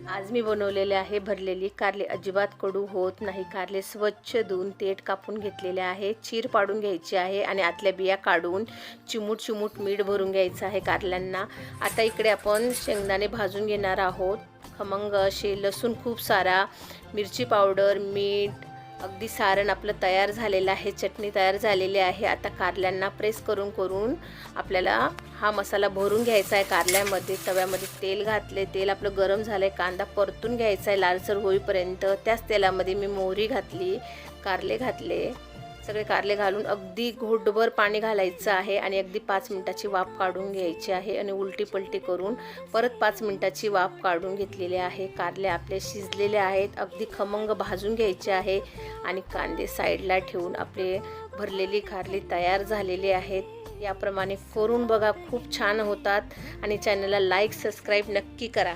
आज मी बनवलेले आहे भरलेली कारले। अजिबात कडू होत नाही। कारले स्वच्छ धुवून देठ कापून घेतलेले आहे, चीर पाडून घ्यायची आहे आणि आतल्या बिया काढून चिमूट चिमूट मीठ भरून घ्यायचं आहे कारल्यांना। आता इकडे आपण शेंगदाणे भाजून घेणार आहोत। खमंग असे लसूण खूप सारा, मिरची पावडर, मीठ, अगदी सारण आपलं तयार झालेलं आहे, चटणी तयार झालेली आहे। आता कारल्यांना प्रेस करून करून आपल्याला हा मसाला भरून घ्यायचा आहे कारल्यामध्ये। तव्यामध्ये तेल घातले, तेल आपलं गरम झालंय, कांदा परतून घ्यायचा आहे लालसर होईपर्यंत। त्याच तेलामध्ये मी मोहरी घातली, कारले घातले, सगळे कारले घालून अगदी घोटभर पाणी घालायचं आहे आणि अगदी 5 मिनिटाची वाफ काढून घ्यायची आहे आणि उलटी पलटी करून परत 5 मिनिटाची वाफ काढून घेतलेली आहे। कारले आपले शिजलेले आहेत, अगदी खमंग भाजून घ्यायचे आहे आणि कांदे साईडला ठेवून आपले भरलेली कारले तयार झालेले आहेत। याप्रमाणे करून बघा, खूप छान होतात आणि चॅनलला लाईक सबस्क्राईब नक्की करा।